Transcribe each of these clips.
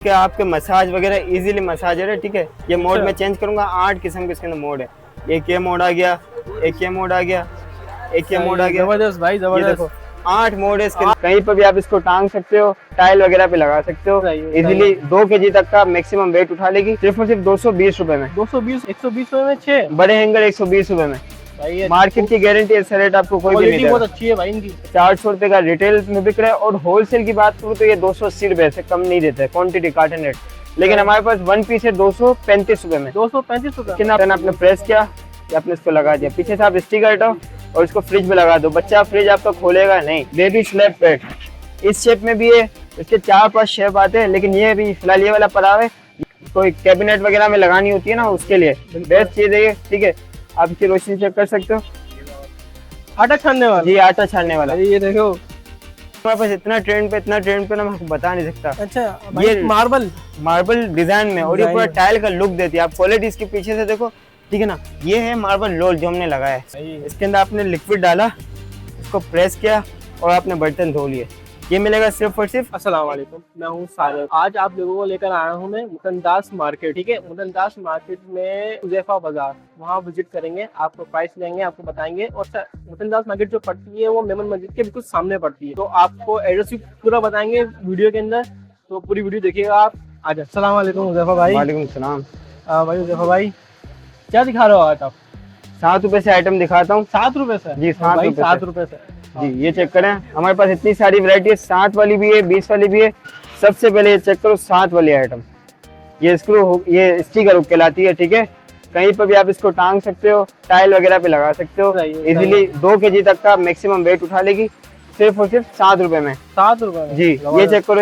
क्या आपके मसाज वगैरह इजीली मसाजर है। ठीक है, ये मोड में चेंज करूंगा। 8 किस्म के इसके अंदर मोड है। एक ये मोड आ गया, एक ये मोड आ गया, एक ये मोड आ गया। जबरदस्त भाई, जबरदस्त। 8 मोड है इसके। कहीं पर भी आप इसको टांग सकते हो, टाइल वगैरह पे लगा सकते हो। इजीली 2 kg तक का मैक्सिमम वेट उठा लेगी। सिर्फ और सिर्फ 220 रुपए में। 220 120 रुपए में 6 बड़े हैंगर 120 रुपए में। मार्केट की गारंटी है, रेट आपको कोई भी नहीं देगा। बहुत अच्छी है भाई इनकी। 400 रुपए का रिटेल में बिक रहा है और होलसेल की बात करूँ तो ये 280 रुपए से कम नहीं देते क्वांटिटी कार्टन रेट। लेकिन हमारे पास 1 पीस है 235 रुपए में। 235 रुपए। कितना आपने प्रेस किया या आपने इसको लगा दिया, पीछे से आप स्टिकर हटाओ और इसको फ्रिज में लगा दो। बच्चा फ्रिज आपका खोलेगा नहीं। बेबी स्लैब पेट इस शेप में भी है, इसके 4-5 शेप आते हैं, लेकिन ये भी फिलहाल ये वाला पड़ा है। कोई कैबिनेट वगैरह में लगानी होती है ना, उसके लिए बेस्ट चीज है ये। ठीक है, आप इसकी रोशनी चेक कर सकते हो। आटा छानने वाला जी, आटा छानने वाला। ये देखो हमारे पास इतना ट्रेंड पे ना मैं आपको बता नहीं सकता। अच्छा, ये मार्बल डिजाइन में और ये पूरा टाइल का लुक देती है। आप क्वालिटी इसके पीछे से देखो, ठीक है ना। ये है मार्बल रोल जो हमने लगाया है। इसके अंदर आपने लिक्विड डाला, इसको प्रेस किया और आपने बर्तन धो लिए। ये मिलेगा सिर्फ और सिर्फ। अस्सलाम वालेकुम, मैं हूँ सागर। आज आप लोगों को लेकर आया हूँ मैं मुतनदास मार्केट। ठीक है, मुतनदास मार्केट में हुज़ैफा बाजार, वहाँ विजिट करेंगे, आपको प्राइस लेंगे, आपको बताएंगे। और मुतनदास मार्केट जो पड़ती है वो मेमन मस्जिद के बिल्कुल सामने पड़ती है। तो आपको एड्रेस भी पूरा बताएंगे वीडियो के अंदर, तो पूरी वीडियो देखिएगा आप। आ जाए। अस्सलाम वालेकुम हुज़ैफा भाई। वालेकुम सलाम। भाई हुज़ैफा भाई, क्या दिखा रहे हो आज आप? 7 रुपए से आइटम दिखाता हूँ। 7 रुपए से? जी, 7 रुपए से। जी, ये चेक करें, हमारे पास इतनी सारी वैरायटी है। 7 वाली भी है, 20 वाली भी है। सबसे पहले ये चेक करो 7 वाली आइटम। ये स्क्रू, ये स्टिकर हुक कहलाती है। ठीक है, कहीं पर भी आप इसको टांग सकते हो, टाइल वगैरह पे लगा सकते हो। इजीली 2 kg तक का मैक्सिमम वेट उठा लेगी। सिर्फ और सिर्फ 7 रुपए में। 7 रुपए जी, ये चेक करो,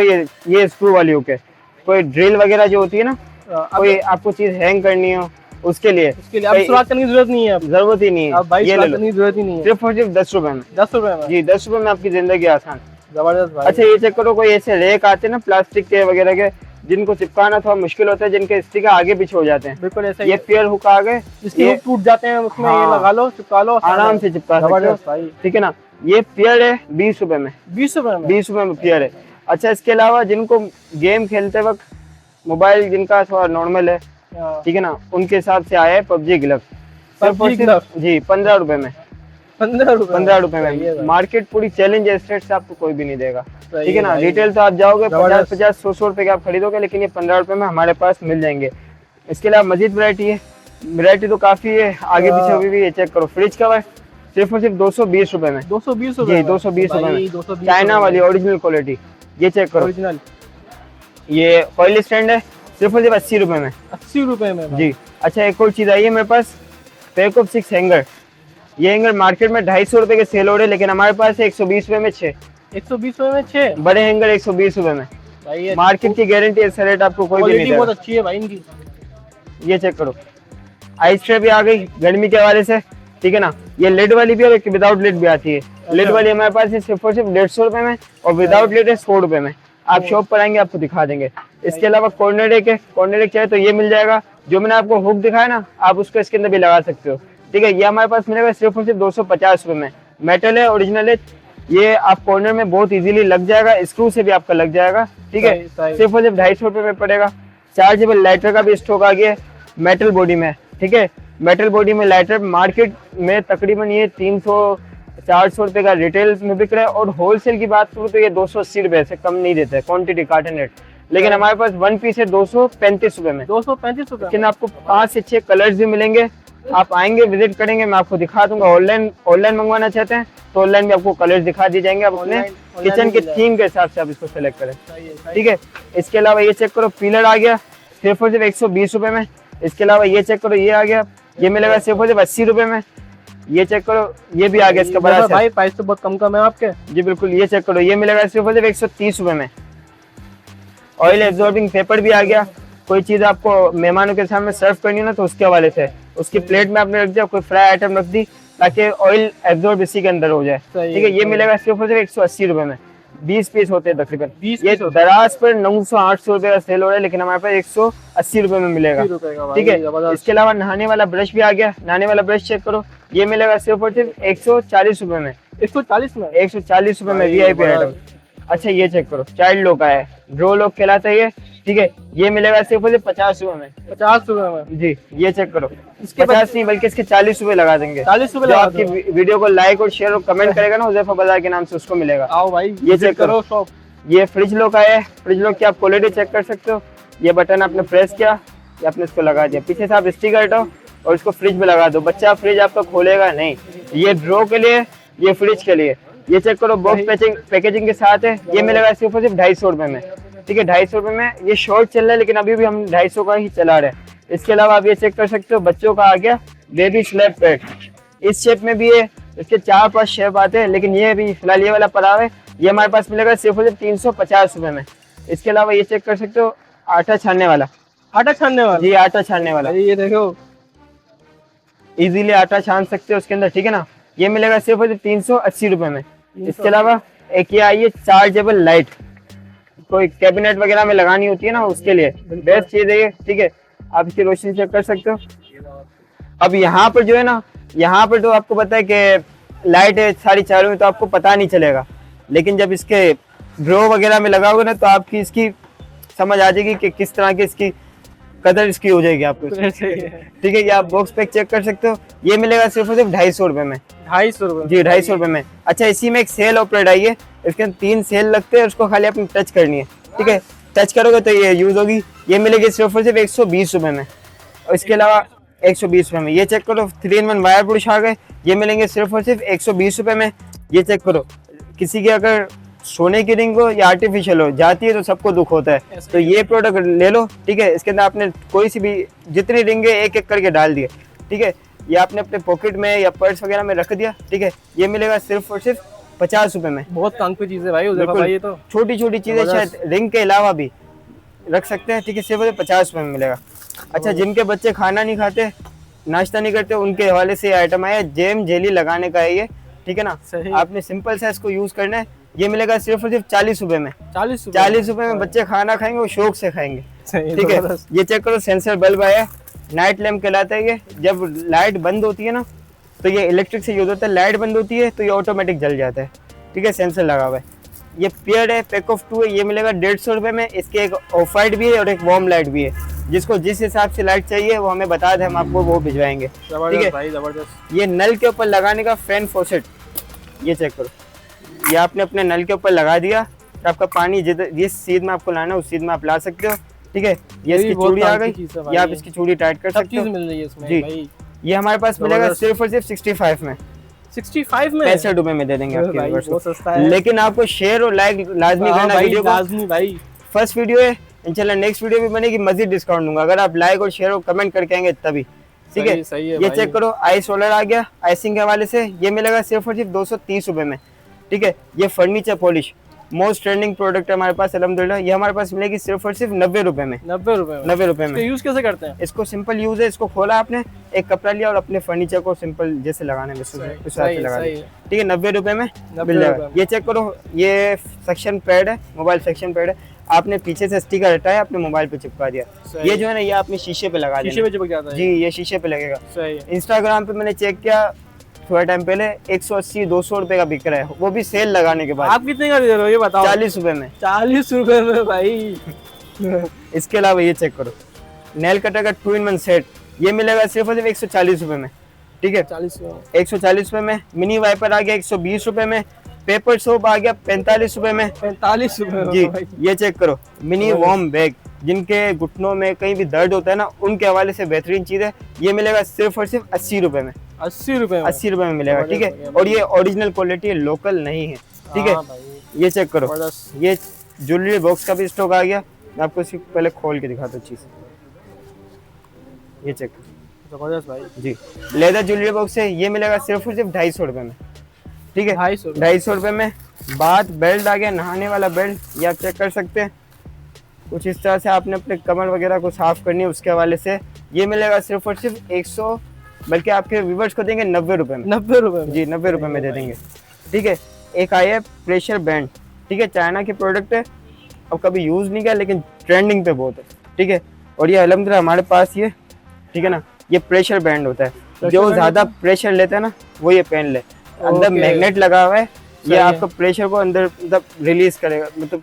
ये स्क्रू वाली हुक है। कोई ड्रिल वगैरह जो होती है ना, कोई आपको चीज हैंग करनी हो उसके लिए अब सुराख करने की जरूरत नहीं है। जरूरत ही नहीं है। अब भाई सुराख करने की जरूरत ही नहीं है। सिर्फ और सिर्फ 10 रुपए में। 10 रुपए में? जी, 10 रुपए में आपकी जिंदगी आसान। जबरदस्त भाई। अच्छा, ये चेक करो, कोई ऐसे रेक आते हैं ना प्लास्टिक के वगैरह के, जिनको चिपकाना थोड़ा मुश्किल होता है, जिनके स्टिकर आगे पीछे हो जाते हैं। बिल्कुल ऐसा। ये पेयर हुक आ गए, इसके हुक टूट जाते हैं, उसमें ये लगा लो, चिपका लो, आराम से चिपका सकते हो। ठीक है ना। ये पेयर है 20 रुपए में। 20 रुपए में? 20 रुपए में पेयर है। अच्छा, इसके अलावा जिनको गेम खेलते वक्त मोबाइल जिनका थोड़ा नॉर्मल है, ठीक है ना, उनके हिसाब से आया है पबजी ग्लव। जी, 15 रुपए में। 15 रुपए में। मार्केट पूरी चैलेंज है, इस रेट से आपको कोई भी नहीं देगा। ठीक है ना। रिटेल तो आप जाओगे 50-50 100 रुपए के आप खरीदोगे, लेकिन ये 15 रुपए में हमारे पास मिल जाएंगे। इसके अलावा मजीद वैरायटी है, वैरायटी तो काफी है, आगे पीछे भी। ये चेक करो, फ्रिज कवर सिर्फ और सिर्फ 220 रुपए में। 220 रुपए? 220 रुपए में। चाइना वाली ओरिजिनल क्वालिटी। ये चेक करो, ओरिजिनल। ये ऑयल स्टैंड है, सिर्फ और सिर्फ 80 रुपए में। 80 रुपए में जी। अच्छा, एक और चीज आई है मेरे पास, पैक ऑफ 6 हैंगर। ये हैंगर मार्केट में 250 रुपए के सेल हो रहे हैं, लेकिन हमारे पास है 120 रुपए में 6। 120 रुपए में 6 बड़े हैंगर 120 रुपए में। भाई मार्केट की गारंटी है, रेट आपको कोई भी नहीं देगा। बहुत अच्छी है भाई इनकी। ये चेक करो, आइस ट्रे भी आ गई गर्मी के हवाले से। ठीक है ना। ये लेड वाली भी है, विदाउट लेड भी आती है। लेड वाली हमारे पास है सिर्फ और सिर्फ 150 रुपए में, और विदाउट लेड है 100 रुपए में। आप शॉप पर आएंगे, आपको दिखा देंगे। इसके अलावा कॉर्नर डेक है, कॉर्नर डेक चाहिए तो ये मिल जाएगा। जो मैंने आपको हुक दिखाया ना, आप उसको इसके अंदर भी लगा सकते हो। ठीक है, ये हमारे पास मिलेगा सिर्फ और सिर्फ 250 रुपए में। मेटल है, ओरिजिनल है। ये आप कॉर्नर में बहुत इजीली लग जाएगा, स्क्रू से भी आपका लग जाएगा। ठीक है, सिर्फ और सिर्फ 250 रुपए में पड़ेगा। चार्जेबल लाइटर का भी स्टॉक आ गया है, मेटल बॉडी में। ठीक है, मेटल बॉडी में लाइटर मार्केट में तकरीबन ये 300-400 रुपए का रिटेल में बिक रहा है, और होलसेल की बात करूँ तो ये 280 रुपए से कम नहीं देते क्वांटिटी कार्टन रेट। लेकिन हमारे पास 1 पीस है 235 रुपए में। 235 रुपए? लेकिन आपको 5 से 6 कलर्स भी मिलेंगे। आप आएंगे, विजिट करेंगे, मैं आपको दिखा दूंगा। ऑनलाइन मंगवाना चाहते हैं तो ऑनलाइन भी आपको कलर्स दिखा दिए जाएंगे। आप अपने किचन के थीम के हिसाब से आप इसको सेलेक्ट करें। ठीक है। इसके अलावा ये चेक करो, पिलर आ गया सिर्फ और सिर्फ 120 रुपए में। इसके अलावा ये चेक करो, ये आ गया, ये मिलेगा सिर्फ और सिर्फ 80 रुपए में। ये चेक करो, ये भी आ गया इसका बड़ा भाई। प्राइस तो बहुत कम है आपके। जी बिल्कुल। ये चेक करो, ये मिलेगा सिर्फ और सिर्फ 130 रुपए में। ऑयल एब्जॉर्बिंग पेपर भी आ गया। कोई चीज आपको मेहमानों के सामने सर्व करनी हो ना, तो उसके हवाले से उसकी प्लेट में आपने रख दिया, कोई फ्राई आइटम रख दी, ताकि ऑयल एब्जॉर्ब इसी के अंदर हो जाए। ठीक है, ये मिलेगा सिर्फ और सिर्फ 180 रुपए में। 20 पीस होते हैं तकरीबन। ये दराज पर 900-800 रुपए का सेल हो रहा है, लेकिन हमारे पास 180 रुपए में मिलेगा। ठीक है। इसके अलावा नहाने वाला ब्रश भी आ गया। नहाने वाला ब्रश चेक करो, ये मिलेगा सिर्फ और सिर्फ 140 रुपए में। 140 में? 140 रुपए में VIP आइटम। अच्छा, ये चेक करो, चाइल्ड लॉक आया है, ड्रो लॉक कहलाता है ये। ठीक है, ये मिलेगा सिर्फ और सिर्फ 50 रुपए में। 50 रुपए में जी, ये चेक करो, इसके 50 नहीं बल्कि इसके 40 रुपए लगा देंगे। 40 रुपए जो लगा आपकी दो। वीडियो को लाइक और शेयर और कमेंट करेगा ना हुज़ैफा बाजार के नाम से, उसको मिलेगा। आओ भाई ये चेक करो शॉप। ये फ्रिज लॉक है, फ्रिज लॉक की आप क्वालिटी चेक कर सकते हो। ये बटन आपने प्रेस किया, ये आपने इसको लगा दिया, पीछे से आप स्टिकर हटाओ और इसको फ्रिज में लगा दो, बच्चा फ्रिज आपका खोलेगा नहीं। ये ड्रॉ के लिए, ये फ्रिज के लिए। ये चेक करो, बॉक्स पैकेजिंग के साथ है। ये मिलेगा सिर्फ और सिर्फ 250 रुपए में। ठीक है, 250 रुपए में। ये शॉर्ट चल रहा है लेकिन अभी भी हम 250 का ही चला रहे हैं। इसके अलावा आप ये चेक कर सकते हो, बच्चों का आ गया बेबी स्लैब पैड, इस शेप में भी है। इसके 4-5 शेप आते हैं, लेकिन ये भी फिलहाल ये वाला पड़ा है, ये हमारे पास मिलेगा सिर्फ और सिर्फ 350 रुपए में। इसके अलावा ये चेक कर सकते हो, आटा छानने वाला। आटा छानने वाला जी, आटा छानने वाला, ये देखो इजीली आटा छान सकते हो उसके अंदर। ठीक है ना, ये मिलेगा सिर्फ और सिर्फ 380 रुपए में। इसके अलावा एक ये आई है चार्जेबल लाइट, कोई कैबिनेट वगैरह में लगानी होती है ना, उसके लिए बेस्ट चीज है ये। ठीक है, आप इसकी रोशनी चेक कर सकते हो। अब यहाँ पर जो है ना, यहाँ पर तो आपको पता है कि लाइट है सारी चारों में, तो आपको पता नहीं चलेगा, लेकिन जब इसके ड्रॉ वगैरह में लगाओगे ना तो आपकी इसकी समझ आ जाएगी कि किस तरह की इसकी कदर इसकी हो जाएगी आपको। ठीक है, ये आप बॉक्स पैक चेक कर सकते हो। ये मिलेगा सिर्फ और सिर्फ 250 रुपए में। 250 रुपए जी, 250 रुपए में। अच्छा, इसी में एक सेल ऑपरेट आई है, इसके अंदर 3 सेल लगते हैं, उसको खाली अपनी टच करनी है। ठीक है, टच करोगे तो ये यूज होगी। ये मिलेगी सिर्फ और सिर्फ 120 रुपए में। और इसके अलावा 120 रुपए में ये चेक करो, 3-in-1 वायर ब्रश आ गए, ये मिलेंगे सिर्फ और सिर्फ 120 रुपए में। ये चेक करो, किसी की अगर सोने की रिंग हो या आर्टिफिशियल हो जाती है तो सबको दुख होता है, तो ये प्रोडक्ट ले लो। ठीक है, इसके अंदर आपने कोई सी भी जितनी रिंगे एक एक करके डाल दिए। ठीक है, ये आपने अपने पॉकेट में या पर्स वगैरह में रख दिया। ठीक है, ये मिलेगा सिर्फ और सिर्फ 50 रुपए में। बहुत काम की चीज है भाई हुज़ैफा भाई, ये तो छोटी छोटी चीजें शायद रिंग के अलावा भी रख सकते हैं। ठीक है, सिर्फ 50 रुपए में मिलेगा। अच्छा, जिनके बच्चे खाना नहीं खाते, नाश्ता नहीं करते, उनके हवाले से आइटम आया, जेम जेली लगाने का है ये। ठीक है ना, सही। आपने सिंपल सा इसको यूज करना है। ये मिलेगा सिर्फ और सिर्फ 40 रुपए में। 40 रुपए में बच्चे खाना खाएंगे, वो शौक से खाएंगे। सही, ठीक है, जबरदस्त। ये चेक करो, सेंसर बल्ब आया, नाइट लैम्प कहलाता है ये। जब लाइट बंद होती है ना तो ये इलेक्ट्रिक से यूज होता है, लाइट बंद होती है तो ये ऑटोमेटिक जल जाता है। ठीक है, सेंसर लगा हुआ है। ये पेयर है, पैक ऑफ 2 है, ये मिलेगा 150 रुपए में। इसके एक ऑफ वाइट भी है और एक वार्म लाइट भी है, जिसको जिस हिसाब से लाइट चाहिए वो हमें बता दे, हम आपको वो भिजवाएंगे। ठीक जबरदस्त है भाई, जबरदस्त। ये नल के ऊपर लगाने का फैन फॉसेट, ये चेक करो, ये आपने अपने नल के ऊपर लगा दिया तो आपका पानी जिस सीध में आपको लाना है उस सीध में आप ला सकते हो। ठीक है, ये इसकी चूड़ी आ गई, ये आप इसकी चूड़ी टाइट कर सकते हो। चीज मिल रही है इसमें जी भाई। ये हमारे पास मिलेगा सिर्फ और सिर्फ 65 में। 65 में 65 रुपए में दे देंगे आपके भाई, व्यूअर्स बहुत को। सस्ता है। लेकिन आपको शेयर और लाइक लाजमी हाँ करना भाई, वीडियो को। लाजमी भाई। फर्स्ट वीडियो है, इंशाल्लाह नेक्स्ट वीडियो भी बनेगी, मजीद डिस्काउंट दूंगा अगर आप लाइक और शेयर और कमेंट करके आएंगे तभी। ठीक है, सही है ये भाई। चेक करो, आइस रोलर आ गया आइसिंग के हवाले से। ये मिलेगा सिर्फ और सिर्फ 230 रुपए में। ठीक है, ये furniture polish most trending product है हमारे पास अल्हम्दुलिल्लाह। ये हमारे पास मिलेगी सिर्फ और सिर्फ 90 रुपए में। 90 रुपए में। 90 रुपए में। यूज कैसे करते हैं? इसको सिंपल यूज है, इसको खोला आपने, एक कपड़ा लिया और अपने फर्नीचर को सिंपल जैसे लगाने में उस हिसाब से लगा दिया। ठीक है, 90 रुपए में मिल जाएगा। ये चेक करो, ये सेक्शन पैड है, मोबाइल सेक्शन पैड है, आपने पीछे से स्टिकर हटाया, अपने मोबाइल पे चिपका दिया। ये जो है ना, ये आपने शीशे पे लगा दिया, शीशे पे चिपक जाता है। जी, ये शीशे पे लगेगा। सही है। इंस्टाग्राम पे मैंने चेक किया थोड़ा टाइम पहले, 180-200 रुपए का बिक रहा है, वो भी सेल लगाने के बाद। आप कितने का दे रहे हो ये बताओ? 40 रुपए में। 40 रुपए में भाई। इसके अलावा ये चेक करो, नेल कटर का 2-in-1 सेट, ये मिलेगा सिर्फ और सिर्फ 140 रुपए में। ठीक है, 140 रुपए में। मिनी वाइपर आ गया 120 रुपए में। पेपर सोप आ गया 45 रुपए में। 45 रुपए जी, ये चेक करो, मिनी वार्म बैग, जिनके घुटनों में कहीं भी दर्द होता है ना, उनके हवाले से बेहतरीन चीज है। ये मिलेगा सिर्फ और सिर्फ 80 रुपए में। 80 रुपए में? 80 रुपए में मिलेगा। ठीक है, और ये ओरिजिनल क्वालिटी है, लोकल नहीं है। ठीक है, ये चेक करो, ये ज्वेलरी बॉक्स का भी स्टॉक आ गया। मैं आपको इसकी पहले खोल के दिखाता हूँ चीज, ये चेक करो, जबरदस्त भाई। जी, लेदर ज्वेलरी बॉक्स है, ये मिलेगा सिर्फ और सिर्फ 250 रुपए में। ठीक है, 250 रुपए में। बाथ बेल्ट आ गया, नहाने वाला बेल्ट, ये आप चेक कर सकते हैं। कुछ इस तरह से आपने अपने कमर वगैरह को साफ करनी है, उसके हवाले से ये मिलेगा सिर्फ और सिर्फ 100, बल्कि आपके व्यूवर्स को देंगे 90 रुपए में। 90 रुपए में? जी, 90 रुपए में दे देंगे। ठीक है, एक आया है प्रेशर बैंड। ठीक है, चाइना की प्रोडक्ट है, अब कभी यूज नहीं किया लेकिन ट्रेंडिंग पे बहुत है। ठीक है, और ये अल्हम्दुलिल्लाह हमारे पास ये, ठीक है ना, ये प्रेशर बैंड होता है, जो ज्यादा प्रेशर लेता है ना वो ये पहन ले। अंदर मैग्नेट लगा हुआ है, ये आपका प्रेशर को अंदर मतलब रिलीज करेगा, मतलब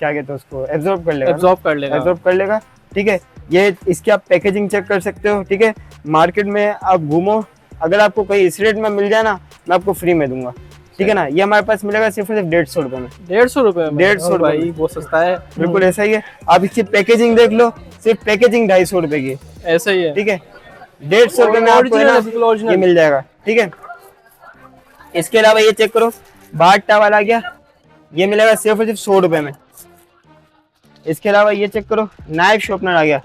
क्या कहते हैं उसको, एब्जॉर्ब कर लेगा, एब्जॉर्ब कर लेगा। एब्जॉर्ब कर लेगा। ठीक है, ये इसकी आप पैकेजिंग चेक कर सकते हो। ठीक है, मार्केट में आप घूमो, अगर आपको कहीं इस रेट में मिल जाए ना, मैं आपको फ्री में दूंगा। ठीक है ना, ये हमारे पास मिलेगा सिर्फ और सिर्फ 150 रुपए में। 150 रुपए में? 150 रुपए भाई में। बहुत सस्ता है। बिल्कुल ऐसा ही है। आप इसकी पैकेजिंग देख लो, सिर्फ पैकेजिंग 250 रुपए की है। ऐसा ही है। ठीक है, 150 रुपए में आपको है ना original। ये मिल जाएगा। ठीक है, इसके अलावा ये चेक करो, बाट टावल आ गया, ये मिलेगा सिर्फ और सिर्फ 100 रुपए में। इसके अलावा ये चेक करो, नाइफ शॉर्पनर आ गया,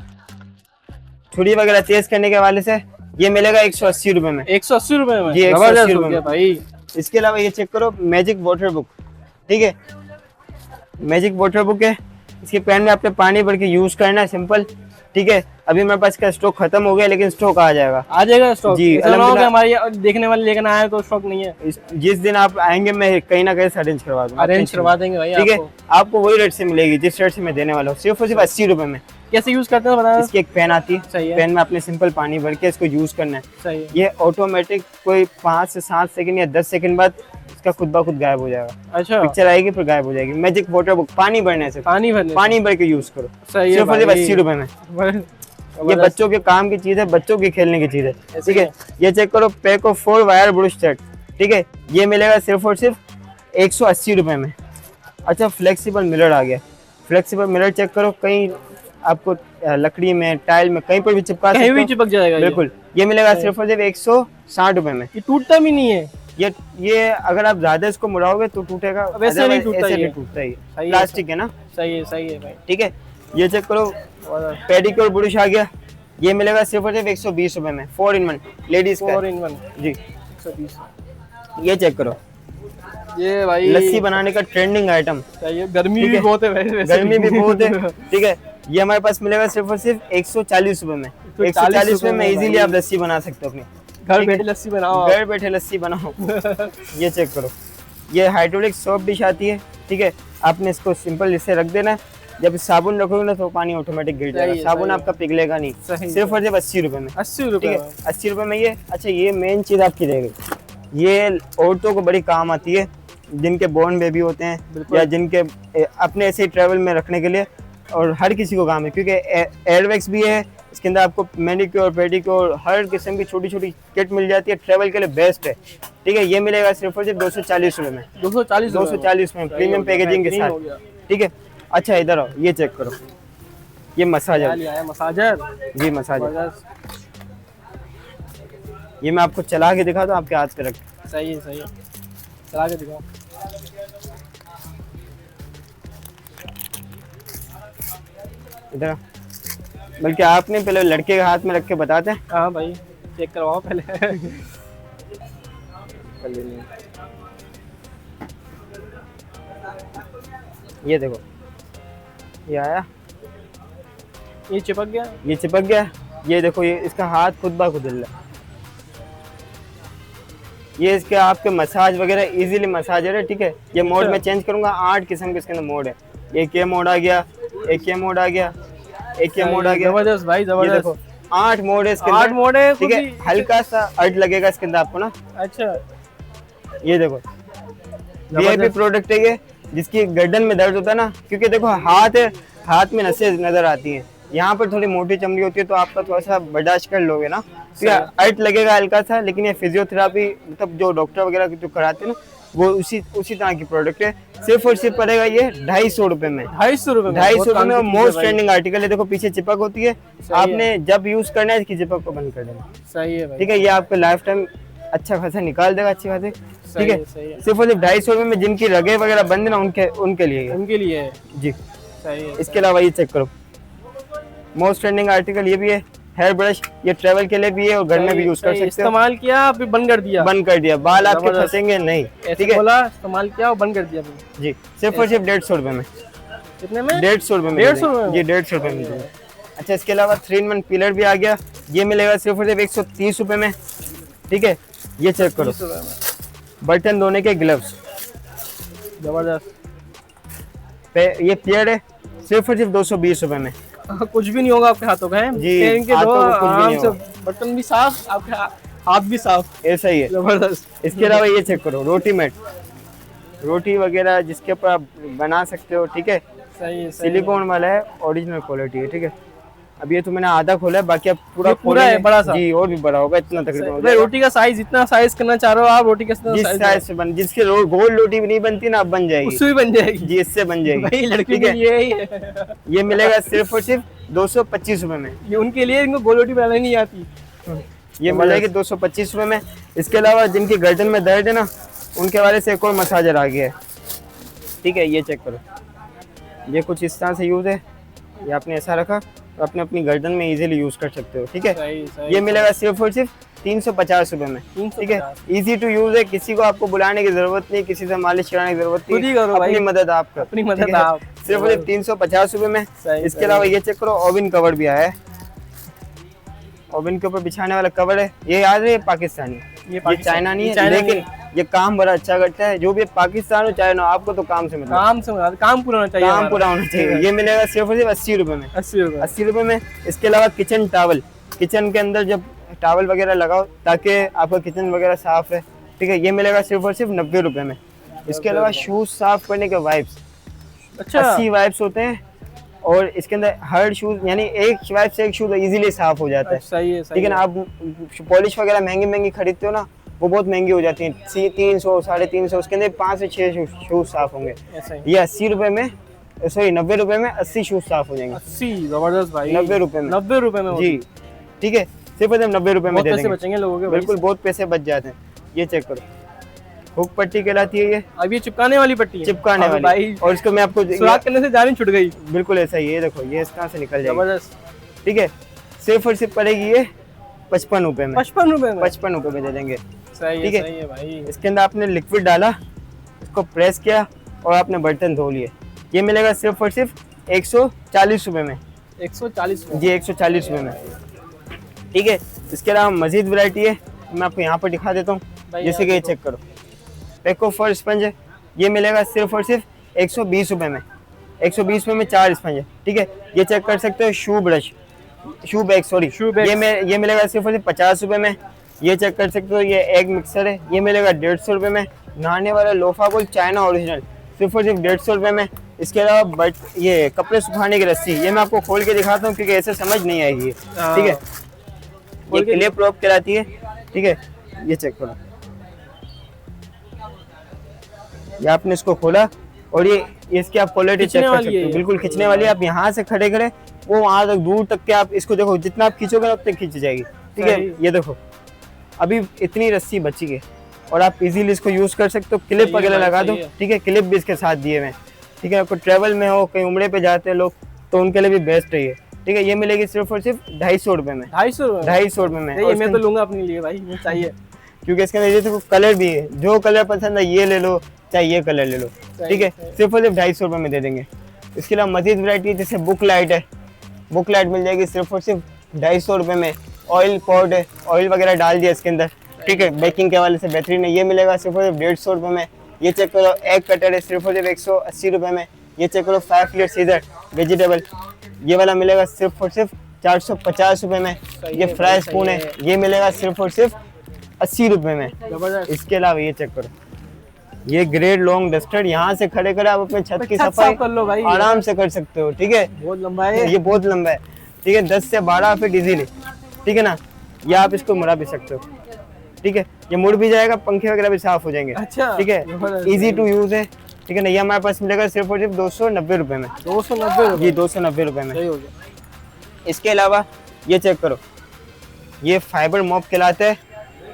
छुरी वगैरह तेज करने के हवाले से, ये मिलेगा 180 रुपए में। 180 रुपए में? जी, 180 जबरदस्त हो रुपए गया में। भाई। इसके अलावा ये चेक करो, मैजिक वाटर बुक। ठीक है, मैजिक वाटर बुक है, इसके पेन में आपने पानी भर के यूज करना है, सिंपल। ठीक है, अभी मेरे पास इसका स्टॉक खत्म हो गया, लेकिन स्टॉक आ जाएगा। आ जाएगा स्टॉक? जी, ऐसा ना हो कि अल्हम्दुलिल्लाह। हमारे देखने वाले लेकर आए तो स्टॉक नहीं है। जिस दिन आप आएंगे मैं कहीं ना कहीं से अरेंज करवा दूंगा। अरेंज करवा देंगे भाई। ठीक है, आपको आपको वही रेट से मिलेगी जिस रेट से मैं देने वाला हूँ, सिर्फ और सिर्फ 80 रुपए में। कैसे यूज करते हैं बताना। इसकी एक पेन आती है, सही है। पेन में आपने सिंपल पानी भर के इसको यूज करना है। सही है। ये ऑटोमेटिक कोई 5 से 7 सेकंड या 10 सेकंड बाद इसका खुद ब खुद गायब हो जाएगा। अच्छा, पिक्चर आएगी फिर गायब हो जाएगी। मैजिक वाटर बुक, पानी भरने से, पानी भरने से। पानी भर के यूज करो। सही है सिर्फ और सिर्फ भाई। 80 रुपए में। ये बच्चों के काम की चीज है, बच्चों की खेलने की चीज है। ठीक है, ये चेक करो, pack of 4 wire brush set. ठीक है, ये मिलेगा सिर्फ और सिर्फ 180 रुपए में। अच्छा, फ्लेक्सिबल मिरर आ गया, फ्लेक्सिबल मिरर चेक करो, कहीं आपको लकड़ी में, टाइल में, कहीं पर भी चिपका कहीं सकते भी हो। चिपक जाएगा ये। बिल्कुल, ये मिलेगा सिर्फ और सिर्फ 160 रुपए में। ये टूटता भी नहीं है? ये अगर आप ज्यादा इसको मुड़ाओगे तो टूटेगा, वैसे नहीं otherwise टूटता ऐसे ये। नहीं टूटता ही, सही है। प्लास्टिक है ना। सही है भाई। ठीक है, ये चेक करो, पेडिक्योर ब्रश आ गया, ये मिलेगा सिर्फ और सिर्फ 120 रुपए में, 4 in 1 लेडीज का। 4 in 1 जी, 120। ये चेक करो, ये भाई लस्सी बनाने का ट्रेंडिंग आइटम। चाहिए। गर्मी ठीक भी है। बहुत है वैसे। गर्मी भी बहुत है। ठीक है, ये हमारे पास मिलेगा सिर्फ और सिर्फ 140 रुपए में। 140 रुपए में इजीली आप लस्सी बना सकते हो अपनी। घर ठीक है। बैठे लस्सी बनाओ। घर बैठे लस्सी बनाओ। ये चेक करो, ये हाइड्रोलिक सोप डिश आती है। ठीक है, आपने इसको सिंपल इससे रख देना है, जब साबुन रखोगे ना तो पानी ऑटोमेटिक गिर जाएगा, सही है, साबुन सही है। आपका पिघलेगा नहीं। सही सिर्फ और सिर्फ 80 रुपए में। 80 ठीक रुपए है, 80 रुपए में ये। अच्छा, ये मेन चीज आपकी रहेगी, ये औरतों को बड़ी काम आती है, जिनके बोर्न बेबी होते हैं बिल्कुल। या जिनके अपने ऐसे ट्रैवल में रखने के लिए, और हर किसी को काम है, क्योंकि एयरवैक्स भी है इसके अंदर, आपको मैनिक्योर पेडिक्योर हर किस्म की छोटी छोटी किट मिल जाती है, ट्रैवल के लिए बेस्ट है। ठीक है, ये मिलेगा सिर्फ और सिर्फ 240 रुपए में। 240 में प्रीमियम पैकेजिंग के साथ। ठीक है, अच्छा इधर आओ, ये चेक करो, ये मसाजर। मसाजर जी, मसाजर। ये मैं आपको चला के दिखा दूं, आपके हाथ पे रख। सही है। चला के दिखाओ। इधर, बल्कि आपने पहले लड़के के हाथ में रख के बताते हैं। हाँ भाई, चेक करवाओ पहले। ये देखो, ये आया, ये चिपक गया। ये चिपक गया। ये देखो, ये इसका हाथ खुद ब खुद हिल रहा है। ये इसके आपके मसाज वगैरह इजीली मसाजर है। ठीक है, ये मोड में चेंज करूंगा, 8 किस्म के इसके अंदर मोड है। एक ये मोड आ गया, एक ये मोड आ गया, एक ये मोड आ गया। जबरदस्त भाई, ये जबरदस्त। देखो, 8 मोड है इसके 8 अंदर। मोड है। ठीक है, हल्का सा अर्ट लगेगा इसके अंदर आपको ना। अच्छा, ये देखो, वीआईपी प्रोडक्ट है ये, जिसकी गर्दन में दर्द होता है ना, क्योंकि देखो हाथ है, हाथ में नसें नजर आती हैं, यहाँ पर थोड़ी मोटी चमड़ी होती है, तो आपका थोड़ा सा बर्दाश्त कर लोगे ना, तो अर्ट लगेगा हल्का सा। लेकिन ये फिजियोथेरापी मतलब जो डॉक्टर वगैरह जो कराते हैं ना, वो उसी तरह की प्रोडक्ट है। सिर्फ और सिर्फ पड़ेगा ये 250 रुपए में। 250 रुपए में? 250 रुपए में मोस्ट ट्रेंडिंग आर्टिकल है। देखो पीछे चिपक होती है, आपने जब यूज करना है इसकी चिपक को बंद कर देना। सही है भाई। ठीक है, ये आपका लाइफ टाइम अच्छा खासा निकाल देगा, अच्छी खासी। ठीक है, सही है। सिर्फ और सिर्फ 250 रुपए में जिनकी रगे वगैरह बंद है ना, उनके लिए उनके लिए है। जी। सही है। इसके अलावा ये चेक करो, मोस्ट ट्रेंडिंग आर्टिकल ये भी है, हेयर ब्रश। ये ट्रेवल के लिए भी है और घर में भी यूज कर सकते हो। इस्तेमाल किया फिर बंद कर दिया। बंद कर दिया, बाल आपके फंसेंगे नहीं। ठीक है, बोला इस्तेमाल किया और बंद कर दिया फिर। जी, सिर्फ और सिर्फ 150 रुपए में। कितने में? 150 रुपए में। 150 रुपए में? जी, 150 रुपए में। अच्छा, इसके अलावा 3 in 1 पिलर भी आ गया, ये मिलेगा सिर्फ और सिर्फ 130 रुपए में। ठीक है, ये चेक करो, बर्तन धोने के ग्लव्स, जबरदस्त। ये पेयर है, सिर्फ और सिर्फ 220 रुपए में। कुछ भी नहीं होगा आपके हाथों का है जी, इनके हाथों दो को कुछ भी आराम नहीं से, होगा। बर्तन भी साफ, आपके हाथ भी साफ। ऐसा ही है, जबरदस्त। इसके अलावा ये चेक करो, रोटी मैट, रोटी वगैरह जिसके ऊपर आप बना सकते हो। ठीक है, सही है, सिलिकॉन वाला है, ओरिजिनल क्वालिटी है, ठीक है। अब ये तो मैंने आधा खोला है, बाकी अब पूरा ये पूरा है खोलेंगे। बड़ा सा? जी, और भी बड़ा होगा, इतना तकरीबन हो भाई जाएगा। रोटी का साइज जितना साइज करना चाह रहे हो आप, रोटी का जिस साइज से बन, जिसके गोल रोटी भी नहीं बनती ना, अब बन जाएगी, उससे भी बन जाएगी जी, इससे बन जाएगी। भाई लड़की ठीक के है, लिए ही है। ये मिलेगा सिर्फ और सिर्फ 225 रुपए में। ये उनके लिए, इनको गोल रोटी बनानी नहीं आती। ये मिलेगी 225 रुपए में। इसके अलावा जिनकी गर्दन में दर्द है ना, उनके वाले से एक और मसाजर आ गया है, ठीक है। ये चेक करो, ये कुछ इस तरह से यूज है, ये आपने ऐसा रखा तो अपने अपनी गर्दन में इजीली यूज कर सकते हो, ठीक है। सही, सही, ये मिलेगा सिर्फ और सिर्फ 350 रुपए में, ठीक है। इजी टू यूज है, किसी को आपको बुलाने की जरूरत नहीं, किसी से मालिश कराने की जरूरत खुद ही नहीं, करो भाई। अपनी मदद आप करो, अपनी मदद ठीक है? आप। सिर्फ और सिर्फ 350 रुपए में। सही, इसके सही। अलावा ये चेक करो, ओवन कवर भी आया है, ओवन के ऊपर बिछाने वाला कवर है। ये याद है, ये पाकिस्तानी, ये चाइना नहीं है, लेकिन ये काम बड़ा अच्छा करता है। जो भी पाकिस्तान हो चाइना, आपको तो काम से मतलब, काम पूरा होना चाहिए, काम पूरा होना चाहिए। ये मिलेगा सिर्फ और सिर्फ 80 रुपए में, 80 रुपए में। इसके अलावा किचन टॉवल, किचन के अंदर जब टॉवल वगैरह लगाओ ताकि आपका किचन वगैरह साफ है, ठीक है। ये मिलेगा सिर्फ और सिर्फ 90 रुपए में। इसके अलावा शूज साफ करने के वाइप्स, अच्छा 80 वाइप्स होते हैं, और इसके अंदर हर शूज, यानी एक वाइप से एक शूज इजीली साफ हो जाता है, सही है, ठीक है ना। आप पॉलिश वगैरह महंगी महंगी खरीदते हो ना, वो बहुत महंगी हो जाती है, 300 350, उसके अंदर 5 से 6 शूज साफ होंगे। ये 80 रुपए में, सॉरी 90 रुपए में 80 शूज साफ हो जाएंगे। 80, जबरदस्त भाई। 90 रुपए में, 90 रुपए में जी, ठीक है। सिर्फ 90 रुपए में बहुत दे पैसे देंगे, बचेंगे लोगों के भाई। बिल्कुल बहुत पैसे बच जाते हैं। ये चेक करो, हुक पट्टी कहलाती है ये, अब ये चिपकाने वाली पट्टी है, चिपकाने अब वाली भाई और इसको मैं आपको सुराख करने से जान ही छूट गई। बिल्कुल ऐसा ही है, ये देखो, ये इस तरह से निकल जाएगी, जबरदस्त, ठीक है। सिर्फ और सिर्फ पड़ेगी ये 55 रुपए में, 55 रुपए में, 55 रुपए में दे देंगे, सही ठीक है, है। सही है भाई। इसके अंदर आपने लिक्विड डाला, इसको प्रेस किया और आपने बर्तन धो लिए। ये मिलेगा सिर्फ और सिर्फ 140 रुपए में, 140 रुपए, जी 140 रुपए में, ठीक है। इसके अलावा मजीद वैरायटी है, मैं आपको यहाँ पर दिखा देता हूँ। जैसे कि ये चेक करो, पेको फॉर स्पंज है, ये मिलेगा सिर्फ और सिर्फ 120 रुपए में, 120 रुपए में 4 स्पंज है, ठीक है। ये चेक कर सकते हो, शू ब्रश, शू बैग, सॉरी, ये मिलेगा सिर्फ और सिर्फ 50 रुपए में। ये चेक कर सकते हो, ये एग मिक्सर है, ये मिलेगा 150 रुपए में। नहाने वाला लोफा बोल चाइना ओरिजिनल, सिर्फ और सिर्फ 150 रुपए में। इसके अलावा ये कपड़े सुखाने की रस्सी, ये मैं आपको खोल के दिखाता हूँ क्योंकि ऐसे समझ नहीं आएगी, ठीक है। ये क्लिप रॉप कहलाती है, ठीक है। ये चेक करो, ये आपने इसको खोला और ये इसकी आप क्वालिटी चेक कर सकते हो, बिल्कुल खींचने वाली है। आप यहाँ से खड़े खड़े वो वहां तक दूर तक के आप इसको देखो, जितना आप खींचोगे ना उतनी खींच जाएगी, ठीक है। ये देखो, अभी इतनी रस्सी बची है और आप इजीली इसको यूज कर सकते हो। क्लिप वगैरह लगा दो, ठीक है, क्लिप भी इसके साथ दिए हुए, ठीक है। आपको ट्रेवल में हो, कहीं उमरे पे जाते हैं लोग, तो उनके लिए भी बेस्ट है ये, ठीक है। ये मिलेगी सिर्फ और सिर्फ 250 रुपए में, 250 रुपए में। ये मैं तो लूंगा अपने लिए भाई, मुझे चाहिए, क्योंकि इसके अंदर ये कलर भी है, जो कलर पसंद है ये ले लो, चाहे ये कलर ले लो, ठीक है। सिर्फ और सिर्फ 250 रुपए में दे देंगे। इसके अलावा मजीद वैरायटी जैसे बुक लाइट है, बुक लाइट मिल जाएगी सिर्फ और सिर्फ 250 रुपए में। ऑयल पॉट है, ऑयल वगैरह डाल दिया इसके अंदर, ठीक है, बेकिंग के हवाले से बेहतरीन है। ये मिलेगा सिर्फ और सिर्फ 150 रुपए में। ये चेक करो, एग कटर है, सिर्फ और सिर्फ 180 रुपए में। ये चेक करो, 5 लीटर सीजर वेजिटेबल, ये वाला मिलेगा सिर्फ और सिर्फ 450 रुपए में। ये फ्राई स्पून है, ये मिलेगा सिर्फ और सिर्फ 80 रुपए में। इसके अलावा ये चेक करो, ये ग्रेड लॉन्ग डस्टर, यहाँ से खड़े खड़े आप अपने छत की सफाई कर लो भाई, आराम से कर सकते हो, ठीक है। बहुत लंबा है ये, बहुत लंबा है, ठीक है, 10 से 12 फीट इजीली, ठीक है ना। ये आप इसको मुड़ा भी सकते हो, ठीक है। ये मुड़ भी जाएगा, पंखे वगैरह भी साफ हो जाएंगे, अच्छा, ठीक है। इजी टू यूज है, ठीक है ना। ये हमारे पास मिलेगा सिर्फ और सिर्फ 290 रुपए में, 290 जी 290 रुपए में। सही हो गया। इसके अलावा ये चेक करो, ये फाइबर मॉप कहलाता है,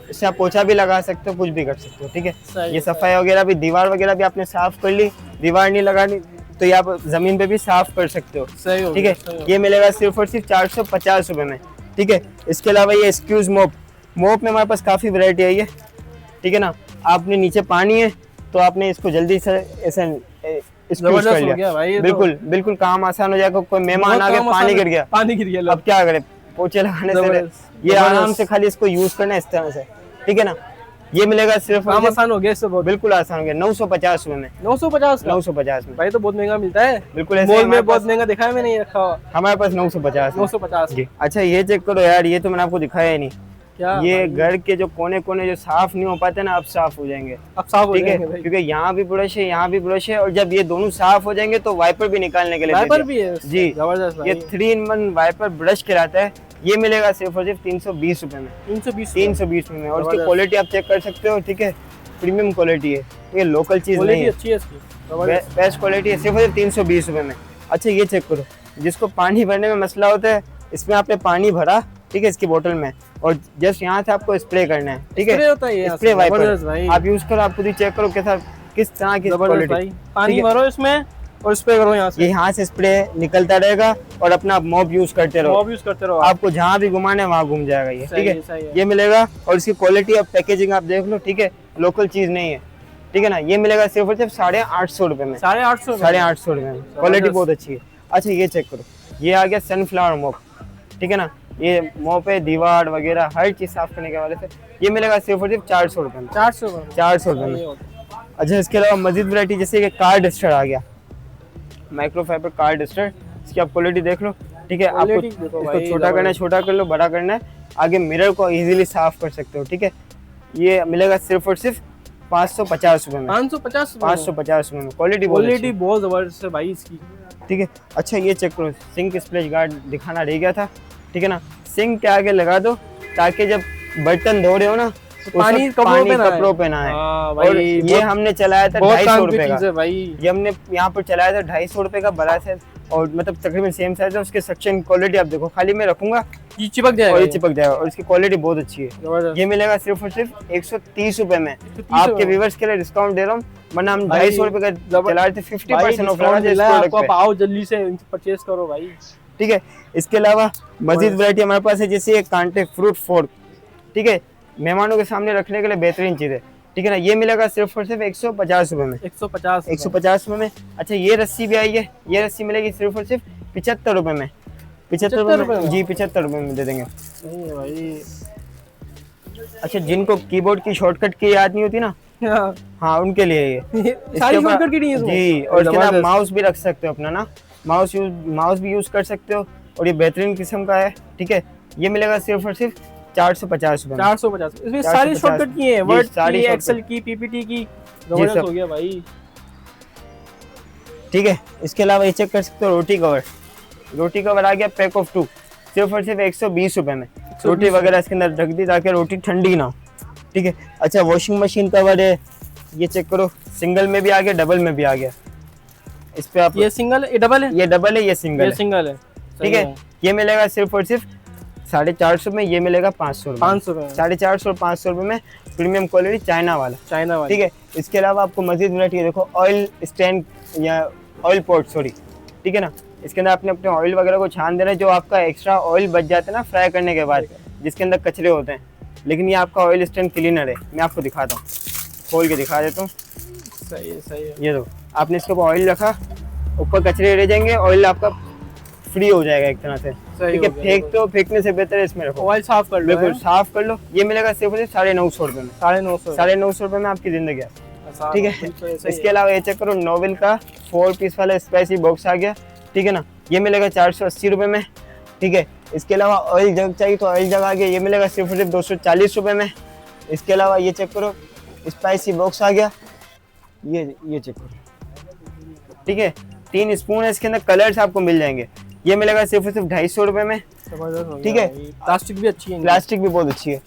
इससे आप पोछा भी लगा सकते हो, कुछ भी कर सकते हो, ठीक है। ये सफाई वगैरह भी, दीवार वगैरह भी आपने साफ कर ली, दीवार नहीं लगानी तो ये आप जमीन पे भी साफ कर सकते हो, ठीक है। ये मिलेगा सिर्फ और सिर्फ 450 रुपए में, ठीक है। इसके अलावा ये एक्सक्यूज मोप, मोप में हमारे पास काफ़ी वैरायटी आई है, ठीक है ना। आपने नीचे पानी है तो आपने इसको जल्दी से ऐसे स्क्यूज कर लिया, बिल्कुल बिल्कुल काम आसान हो जाएगा। कोई मेहमान आ गया, पानी गिर गया, अब क्या करे, पोछे लगाने से ये आराम से खाली इसको यूज करना इस तरह से, ठीक है ना। ये मिलेगा सिर्फ, आसान हो गया इससे, बिल्कुल आसान हो गया, 950 रुपए में। 950 में भाई, तो बहुत महंगा मिलता है, बिल्कुल ऐसे मॉल में बहुत महंगा दिखा है, मैंने ये रखा हुआ हमारे पास 950 950 जी। अच्छा ये चेक करो यार, ये तो मैंने आपको दिखाया ही नहीं, क्या ये भाई? घर के जो कोने कोने जो साफ नहीं हो पाते ना, अब साफ हो जाएंगे। अब साफ हो ठीक है, जाएंगे भाई। क्योंकि यहाँ भी ब्रश है, यहाँ भी ब्रश है, और जब ये दोनों साफ हो जाएंगे तो वाइपर भी निकालने के लिए वाइपर दे भी है दिया। जी, जबरदस्त ये भाई। 3-in-1 वाइपर ब्रश कहलाता है। ये मिलेगा सिर्फ और सिर्फ 320 रुपए में, 320 320 में। और इसकी जबरदस्त। क्वालिटी आप चेक कर सकते हो। ठीक है, प्रीमियम क्वालिटी है, ये लोकल चीज नहीं क्वालिटी है, अच्छी है इसकी, जबरदस्त। बेस्ट क्वालिटी है, सिर्फ और सिर्फ 320 रुपए में। अच्छा ये चेक करो, जिसको पानी भरने में मसला होता है, इसमें आपने पानी भरा, ठीक है, इसकी बोतल में, और जस्ट यहाँ से आपको स्प्रे करना है। ठीक स्प्रे है, होता है ये, स्प्रे जबरदस्त वाइपर भाई। आप यूज करो, आप खुद ही चेक करो कैसा, किस तरह की जबरदस्त भाई। क्वालिटी। पानी ठीक है। भरो इसमें और स्प्रे करो यहाँ ये से, यहाँ से स्प्रे निकलता रहेगा और अपना मॉप यूज करते रहो, मॉब यूज करते रहो। आपको जहाँ भी घुमाना है वहाँ घूम जाएगा ये। सही ठीक है, सही है, है। ये मिलेगा। और इसकी क्वालिटी और पैकेजिंग आप देख लो। ठीक है, लोकल चीज नहीं है। ठीक है ना, ये मिलेगा सिर्फ और सिर्फ 850 रुपए में, 850 850 रुपए में। क्वालिटी बहुत अच्छी है। अच्छा ये चेक करो, ये आ गया सनफ्लावर मॉप। ठीक है ना, ये मॉप है, दीवार वगैरह हर चीज साफ करने के वाले से। ये मिलेगा सिर्फ और सिर्फ 400 रुपए में, 400 रुपए में। अच्छा इसके अलावा मजीद वैरायटी, जैसे कि कार डस्टर आ गया, माइक्रोफाइबर कार डस्टर। इसकी आप क्वालिटी देख लो। ठीक है, आपको क्वालिटी देखो इसको भाई, छोटा करना है छोटा कर लो, बड़ा करना है आगे मिरर को इजीली साफ कर सकते हो। ठीक है, ये मिलेगा सिर्फ और सिर्फ 550 रुपए में, 550 550 रुपए में। क्वालिटी क्वालिटी बहुत जबरदस्त है भाई इसकी। ठीक है। अच्छा ये चेक करो, सिंक स्प्लैश गार्ड दिखाना रह गया था। ठीक है ना, सिंक के आगे लगा दो ताकि जब बर्तन धो रहे हो ना, तो पानी कपड़ों पे ना आए। हाँ और भाई, ये हमने चलाया था बहुत 250 काम की रुपए चीज का। है भाई। ये हमने यहाँ पर चलाया था 250 रुपए का, बड़ा साइज, और मतलब तकरीबन सेम साइज है। उसके सेक्शन क्वालिटी आप देखो, खाली मैं रखूंगा ये चिपक और जाएगा, ये चिपक जाएगा। और इसकी क्वालिटी बहुत अच्छी है। जबरदस्त। ये मिलेगा सिर्फ और सिर्फ 130 रुपए में। 130 आपके रुपए। व्यूवर्स के लिए डिस्काउंट दे रहा हूँ, वरना हम भाई, 250 रुपए का चला रहे थे, 50% ऑफ लगा था इस आपको, प्रोडक्ट आप पे। आओ जल्दी से परचेज करो भाई। ठीक है, इसके अलावा मजीद वैरायटी हमारे पास है, जैसे कांटे फ्रूट फोर्क। ठीक है, मेहमानों के सामने रखने के लिए बेहतरीन चीज है। ठीक है ना, ये मिलेगा सिर्फ और सिर्फ 150 रुपए में, 150 रुपए में। अच्छा ये रस्सी भी आई है, ये रस्सी मिलेगी सिर्फ और सिर्फ 75 रुपए में, 75 रुपए में। जी 75 रुपए में दे देंगे। सही है भाई। अच्छा जिनको कीबोर्ड की शॉर्टकट की याद नहीं होती ना, हाँ उनके लिए ये सारी शॉर्टकट की नहीं है इसमें। जी। और इसके जबरदस्त। अंदर माउस भी रख सकते हो अपना ना, माउस भी यूज कर सकते हो, और ये बेहतरीन किस्म का है। ठीक है, ये मिलेगा सिर्फ और सिर्फ 450 रुपए में। 450 इसमें 450 सारी शॉर्टकट की है, जी, वर्ड सारी की, shortcut। एक्सेल की, पीपीटी की, सब। जबरदस्त हो गया भाई। ठीक है, इसके अलावा ये चेक कर सकते हो रोटी कवर। रोटी कवर आ गया पैक ऑफ 2, सिर्फ और सिर्फ 120 रुपए में। रोटी वगैरह इसके अंदर रख दी ताकि रोटी ठंडी ना हो। ठीक है। अच्छा वॉशिंग मशीन कवर है, ये चेक करो, सिंगल में भी आ गया, डबल में भी आ गया। इस पे आप ये सिंगल है, ये डबल है, ये डबल है, ये सिंगल ये है। सिंगल है। ठीक है, ये मिलेगा सिर्फ और सिर्फ 450 में, ये मिलेगा 500 रुपए, 500 रुपए, 450 और 500 रुपए में। प्रीमियम क्वालिटी चाइना वाला। चाइना वाली। ठीक है, इसके अलावा आपको मजीद वैरायटी देखो, ऑयल स्टैंड या ऑयल पॉट, सॉरी। ठीक है ना, इसके अंदर आपने अपने ऑयल वगैरह को छान देना है, जो आपका एक्स्ट्रा ऑयल बच जाता है ना फ्राई करने के बाद, जिसके अंदर कचरे होते हैं। लेकिन ये आपका ऑयल स्टैंड क्लीनर है, मैं आपको दिखाता हूँ, खोल के दिखा देता हूँ। सही है, सही है। ये दो, आपने इसके ऊपर ऑयल रखा, ऊपर कचरे रह जाएंगे, ऑयल आपका फ्री हो जाएगा एक तरह से। सही ठीक है, हो गया, फेंक तो फेंकने से बेहतर है इसमें रखो, ऑयल साफ कर लो, बिल्कुल साफ कर लो। ये मिलेगा सिर्फ 950 रुपए में, 950 950 रुपए में आपकी जिंदगी है। आसान ठीक हो, है, बिल्कुल ऐसा ही इसके अलावा ये चेक करो, नोवेल का 4 पीस वाला स्पाइसी बॉक्स आ गया। ठीक है ना, ये मिलेगा 480 रुपए में। ठीक है, इसके अलावा ऑयल जग चाहिए तो ऑयल जग आ गया, ये मिलेगा सिर्फ 240 रुपए में। इसके अलावा ये चेक करो, स्पाइसी बॉक्स आ गया, ये चेक करो। ठीक है, 3 स्पून है, इसके अंदर कलर्स आपको मिल जाएंगे। ये मिलेगा सिर्फ 250 रुपए में। जबरदस्त हो गया ठीक है। भाई। प्लास्टिक भी अच्छी है, प्लास्टिक भी बहुत अच्छी है।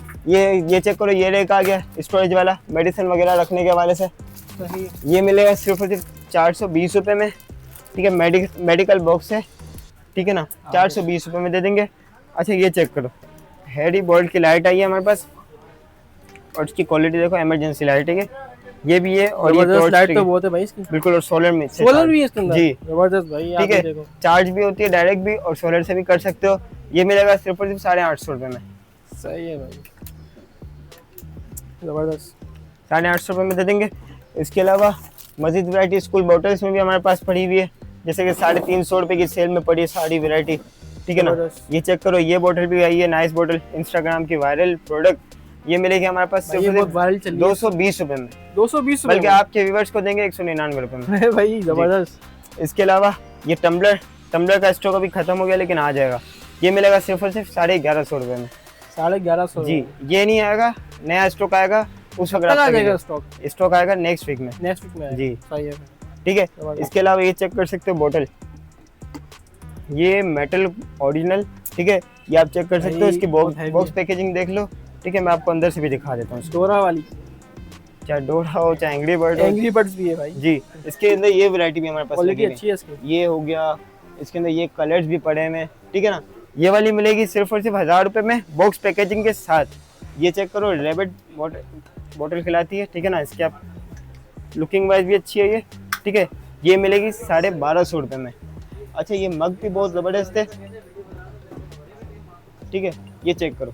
ये चेक करो, ये रेक आ गया स्टोरेज वाला, मेडिसिन वगैरह रखने के हवाले से। सही। ये मिलेगा सिर्फ 420 रुपए में। ठीक है, मेडिकल बॉक्स है। ठीक है ना, 420 रुपए में दे देंगे। अच्छा ये चेक करो, हैरी बोल्ट की लाइट आई है हमारे पास, और इसकी क्वालिटी देखो, इमरजेंसी लाइट है ये भी है। और ये जबरदस्त torch लाइट stick तो है। बहुत है भाई इसकी। बिल्कुल, और सोलर में सोलर भी है इसके अंदर। जी जबरदस्त भाई, आप ठीक भी है, देखो। चार्ज भी होती है डायरेक्ट भी, और सोलर से भी कर सकते हो। ये मिलेगा सिर्फ 850 रुपए में। सही है भाई, जबरदस्त। 850 रुपए में दे देंगे। इसके अलावा मजीद वैरायटी स्कूल बॉटल्स में भी हमारे पास पड़ी हुई है, जैसे कि 350 रुपए की सेल में पड़ी है सारी वैरायटी। ठीक है ना, जबरदस्त। ये चेक करो, ये बोतल भी आई है, नाइस बोतल, इंस्टाग्राम की वायरल प्रोडक्ट। ये मिलेगी हमारे पास भाई ये बहुत वायरल चल रही है। 220 रुपए में, 220 बल्कि आपके व्यूवर्स को देंगे 199 रुपए में। में भाई जबरदस्त। इसके अलावा ये टम्बलर का स्टॉक अभी खत्म हो गया, लेकिन आ जाएगा। ये मिलेगा सिर्फ और सिर्फ 1150 रुपए में। 1150 जी। ये नहीं आएगा, नया स्टॉक आएगा उस वक्त आ आप जाएगा तक स्टॉक आएगा नेक्स्ट वीक में। नेक्स्ट वीक में जी। सही है। ठीक है, इसके अलावा ये चेक कर सकते हो बोतल, ये मेटल ओरिजिनल, ठीक है, ये आप चेक कर सकते हो। इसकी बॉक्स पैकेजिंग देख लो, ठीक है, मैं आपको अंदर से भी दिखा देता हूँ। डोरा वाली, चाहे डोरा हो चाहे एंग्री बर्ड हो। एंग्री बर्ड्स भी है भाई जी। इसके अंदर ये वैरायटी भी हमारे पास क्वालिटी लगी अच्छी है इसकी। ये हो गया, इसके अंदर ये कलर्स भी पड़े हैं, ठीक है ना। ये वाली मिलेगी सिर्फ और सिर्फ 1000 रुपये में बॉक्स पैकेजिंग के साथ। ये चेक करो, रैबिट बॉटल खिलाती है, ठीक है ना। इसकी आप लुकिंग वाइज भी अच्छी है ये, ठीक है। ये मिलेगी 1250 रुपये में। अच्छा, ये मग भी बहुत ज़बरदस्त है, ठीक है, ये चेक करो।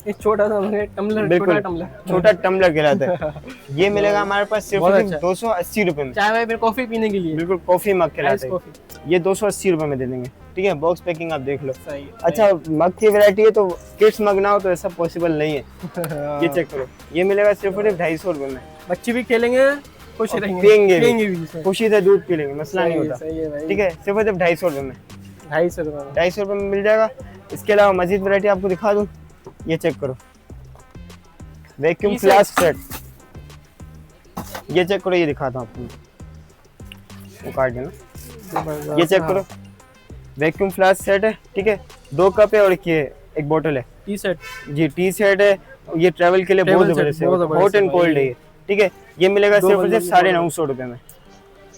ये छोटा सा टम्बलर, छोटा टम्बलर कहलाता है। ये मिलेगा हमारे पास सिर्फ 280 रुपये में। चाय में कॉफी पीने के लिए, बिल्कुल कॉफी मग कहलाता है। ये 280 रुपये में दे देंगे, ठीक है। बॉक्स पैकिंग आप देख लो। सही। अच्छा, मग की वैरायटी है तो किड्स मग ना हो तो ऐसा पॉसिबल नहीं है। ये चेक करो, ये मिलेगा सिर्फ 250 रुपये में। बच्चे भी खेलेंगे, खुश रहेंगे, पियेंगे भी, खुशी से दूध पी लेंगे, मसला नहीं होता। ठीक है, सिर्फ 250 रुपये में, 250 रुपये में मिल जाएगा। इसके अलावा मजीद वैरायटी आपको दिखा दूँ, ये चेक करो, वैक्यूम फ्लास्क सेट, ये चेक करो, ये दिखाता हूँ आपको, वो काट देना। ये चेक करो, वैक्यूम फ्लास्क सेट है, ठीक है। 2 कप है और एक बोतल है। T set, G T set है। ये ट्रैवल के लिए बहुत जबरदस्त है, हॉट एंड कोल्ड है ये, ठीक है। ये मिलेगा सिर्फ 950 रुपये में,